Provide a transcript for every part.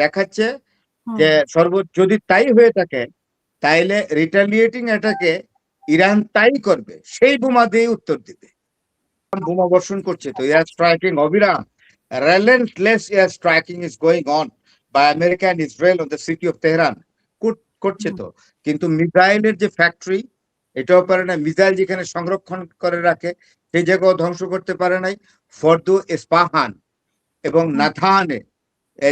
দেখাচ্ছে হুম, যে সর্বোচ্চ যদি তাই হয়ে থাকে তাইলে রিটালিয়েটিং এটাকে ইরান তাই করবে, সেই বোমা দিয়ে উত্তর দিবে। বোমা বর্ষণ করছে তো, এয়ার স্ট্রাইকিং অবিরাম, relentless air striking is going on by America and Israel on the city of Tehran করছে তো। কিন্তু মিসাইলের যে ফ্যাক্টরি, এটাও পারে না। মিসাইল যেখানে সংরক্ষণ করে রাখে সেই জায়গাও ধ্বংস করতে পারে নাই। ফর্দু, ইস্পাহান এবং নাথানে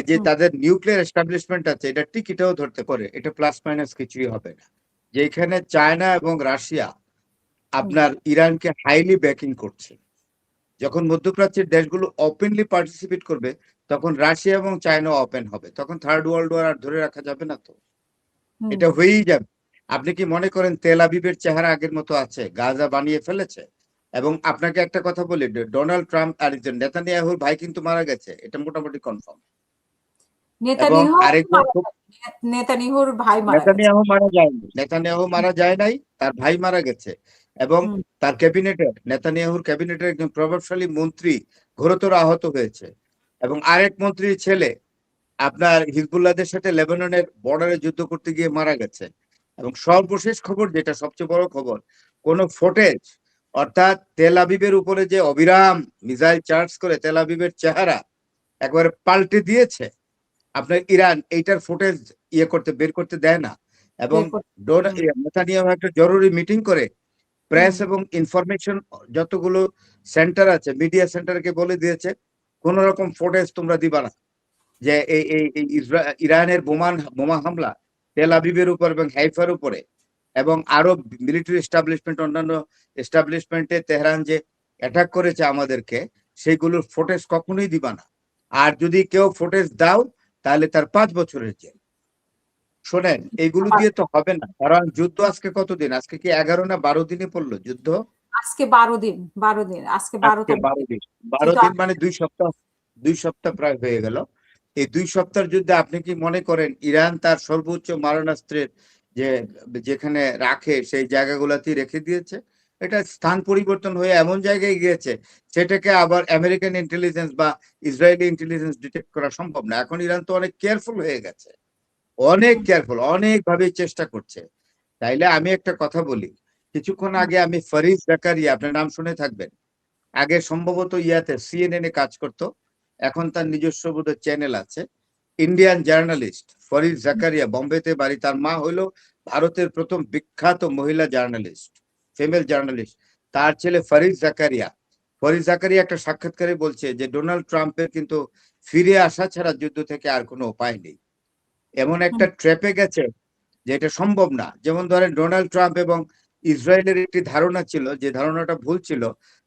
যে তাদের নিউক্লিয়ার এস্টাবলিশমেন্ট আছে, এটা টিকিটাও ধরতে পারে। এটা প্লাস মাইনাস কিছুই হবে না। যেখানে চায়না এবং রাশিয়া আপনার ইরানকে হাইলি ব্যাকিং করছে। যখন মধ্যপ্রাচ্যের দেশগুলো ওপেনলি পার্টিসিপেট করবে, তখন রাশিয়া এবং চায়না ওপেন হবে। তখন থার্ড ওয়ার্ল্ড ওয়ার আর ধরে রাখা যাবে না তো, এটা হয়েই যাবে। আপনি কি মনে করেন তেল আবিবের চেহারা আগের মতো আছে? গাজা বানিয়ে ফেলেছে। এবং আপনাকে একটা কথা বলি, ডোনাল্ড ট্রাম্প আর নেতানিয়াহুর ভাই কিন্তু মারা গেছে, এটা মোটামুটি কনফার্ম। এবং আরেকটা নেতানিয়াহুর ভাই নেতানিয়াহু মারা যায়নি, নেতানিয়াহু মারা যায় নাই, তার ভাই মারা গেছে। এবং তার ক্যাবিনেটের, নেতানিয়াহুর ক্যাবিনেটের একজন প্রভাবশালী মন্ত্রী ঘোরতর আহত হয়েছে। এবং আরেক মন্ত্রীর ছেলে আপনার হিজবুল্লাহদের সাথে লেবাননের বর্ডারে যুদ্ধ করতে গিয়ে মারা গেছে। এবং সর্বশেষ খবর, যেটা সবচেয়ে বড় খবর, কোন ফুটেজ, অর্থাৎ তেল আবিবের উপরে যে অবিরাম মিসাইল চার্জ করে তেল আবিবের চেহারা একবারে পাল্টে দিয়েছে আপনার ইরান, এইটার ফুটেজ বের করতে দেয় না। এবং নেতানিয়াহু একটা জরুরি মিটিং করে প্রেস এবং ইনফরমেশন যতগুলো সেন্টার আছে, মিডিয়া সেন্টারকে বলে দিয়েছে কোন রকম ফুটেজ তোমরা দিবা না, যে এই ইরানের বোমা হামলা তেল আবিবের উপর এবং হাইফার উপরে এবং আরো মিলিটারি এস্টাবলিশমেন্ট, অন্যান্য এস্টাবলিশমেন্টে তেহরান যে অ্যাটাক করেছে আমাদেরকে, সেগুলোর ফুটেজ কখনোই দিবা না। আর যদি কেউ ফুটেজ দাও তাহলে তার 5 বছরের জেল। শোনেন, এইগুলো দিয়ে তো হবে না, কারণ যুদ্ধ আজকে কতদিন? আজকে কি 11 না 12 দিনে পড়লো যুদ্ধ? আজকে 12 দিন, আজকে 12 দিন, 12 দিন মানে 2 সপ্তাহ প্রায় হয়ে গেল। এই 2 সপ্তাহের যুদ্ধে আপনি কি মনে করেন ইরান তার সর্বোচ্চ মারণাস্ত্রের যেখানে রাখে সেই জায়গাগুলোতেই রেখে দিয়েছে? এটা স্থান পরিবর্তন হয়ে এমন জায়গায় গিয়েছে সেটাকে আবার আমেরিকান ইন্টেলিজেন্স বা ইসরায়েলি ইন্টেলিজেন্স ডিটেক্ট করা সম্ভব না। এখন ইরান তো অনেক কেয়ারফুল হয়ে গেছে, অনেক কেয়ারফুল, অনেকভাবে চেষ্টা করছে। তাইলে আমি একটা কথা বলি, কিছুক্ষণ আগে আমি ফরিদ জাকারিয়া, আপনার নাম শুনে থাকবেন, আগে সম্ভবত সিএনএন এ কাজ করত, এখন তার নিজস্ব বোধহয় চ্যানেল আছে। ইন্ডিয়ান জার্নালিস্ট ফরিদ জাকারিয়া, বোম্বেতে বাড়ি। তার মা হলো ভারতের প্রথম বিখ্যাত মহিলা জার্নালিস্ট, ফিমেল জার্নালিস্ট। তার ছেলে ফরিদ জাকারিয়া একটা সাক্ষাৎকারে বলছে যে ডোনাল্ড ট্রাম্পের কিন্তু ফিরে আসা ছাড়া যুদ্ধ থেকে আর কোনো উপায় নেই। এমন একটা ট্র্যাপে গেছে যে এটা সম্ভব না। যেমন ধরেন ডোনাল্ড ট্রাম্প এবং ইসরায়েলের একটি ধারণা ছিল, যে ধারণাটা ভুল ছিল,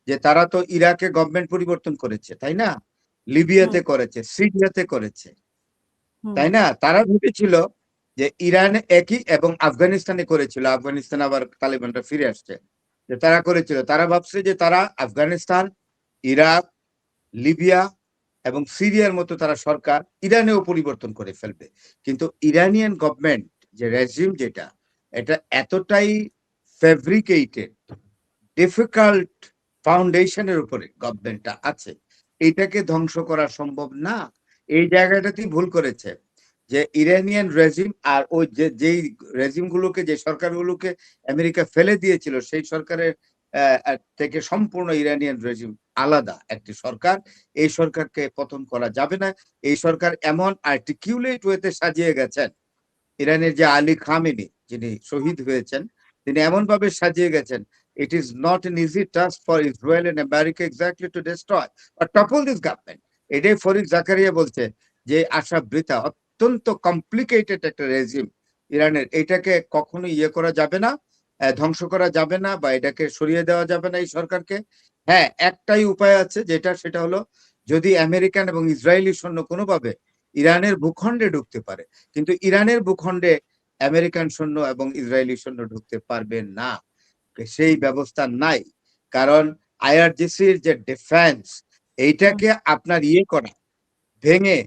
যে তারা তো ইরাকে গভর্নমেন্ট পরিবর্তন করেছে, তাই না? লিবিয়াতে করেছে, সিরিয়াতে করেছে, তাই না? তারা ভেবেছিল যে ইরানে একই, এবং আফগানিস্তানে করেছিল, আফগানিস্তান আবার তালিবানরা ফিরে আসছে, যে তারা করেছিল। তারা ভাবছে যে তারা আফগানিস্তান, ইরাক, লিবিয়া এবং সিরিয়ার মতো তারা সরকার ইরানেও পরিবর্তন করে ফেলবে। কিন্তু ইরানিয়ান গভর্নমেন্ট যে রেজিম, যেটা এটা এতটাই ফেব্রিকেটেড, ডিফিকাল্ট ফাউন্ডেশনের উপরে গভর্নমেন্টটা আছে, এটাকে ধ্বংস করা সম্ভব না। এই জায়গাটাতেই ভুল করেছে যে ইরানিয়ান রেজিম আর ওই যেই রেজিম গুলোকে, যে সরকারগুলোকে আমেরিকা ফেলে দিয়েছিল, সেই সরকারের থেকে সম্পূর্ণ ইরানিয়ান রেজিম আলাদা একটি সরকার। এই সরকারকে পতন করা যাবে না। এই সরকার এমন আর্টিকুলেট ওয়েতে সাজিয়ে গেছেন, ইরানের যে আলী খামেনি যিনি শহীদ হয়েছেন, তিনি এমন ভাবে সাজিয়ে গেছেন, it is not an easy task for Israel and America exactly to destroy or topple this government. এটাই ফরিদ জাকারিয়া বলছে যে আশা বৃথা, অত্যন্ত কমপ্লিকেটেড একটা রেজিম ইরানের, এটাকে কখনো করা যাবে না, ধ্বংস করা যাবে না, বা এটাকে সরিয়ে দেওয়া যাবে না এই সরকারকে। হ্যাঁ, একটাই উপায় আছে, সেটা হলো যদি আমেরিকান এবং ইসরায়েলি সৈন্য কোনোভাবে ইরানের ভূখণ্ডে ঢুকতে পারে। কিন্তু ইরানের ভূখণ্ডে আমেরিকান সৈন্য এবং ইসরায়েলি সৈন্য ঢুকতে পারবে না, সেই ব্যবস্থা নাই। কারণ আইআরজিসির যে ডিফেন্স, এইটাকে আপনার করা, ভেঙে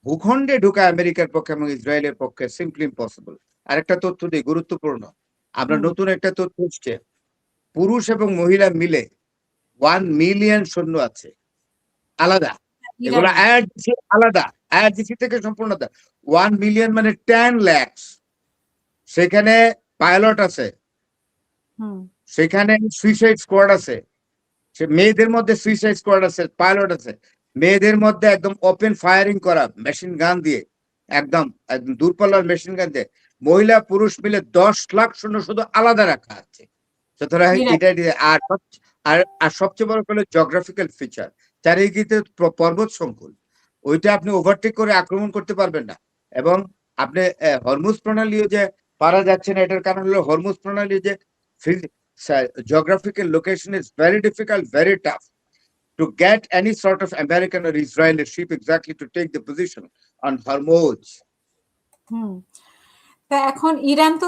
ভূখণ্ডে ঢুকা আমেরিকার পক্ষে এবং ইসরায়েলের পক্ষে সিম্পলি ইম্পসিবল। আরেকটা তথ্য দিই, গুরুত্বপূর্ণ। আমরা নতুন একটা তথ্য হচ্ছে, পুরুষ এবং মহিলা মিলে 1 মিলিয়ন সৈন্য আছে আলাদা, এগুলো আলাদা। আইআরজিসি থেকে সম্পূর্ণ 1 মিলিয়ন মানে 10 লাখ। সেখানে পাইলট আছে, হুম সেখানে সুইসাইড স্কোয়াড আছে, সে মেয়েদের মধ্যে সুইসাইড স্কোয়াড আছে, পাইলট আছে, মেয়েদের মধ্যে একদম ওপেন ফায়ারিং করা মেশিন গান দিয়ে, একদম একদম দূরপাল্লার মেশিন গান দিয়ে, মহিলা পুরুষ মিলে 10 লাখ সৈন্য শুধু আলাদা রাখা আছে। সুতরাং ইরাক এটা আর সবচেয়ে বড় হলো জিওগ্রাফিক্যাল ফিচার, চারিদিকে পর্বত সংকুল, ওইটা আপনি ওভারটেক করে আক্রমণ করতে পারবেন না। এবং আপনি হরমুজ প্রণালীও যে পারা যাচ্ছে না, এটার কারণ হলো হরমুজ প্রণালী যে geographical location is very difficult, very tough to get any sort of American or Israeli ship exactly to take the position on Hormuz. হুম তা এখন ইরান তো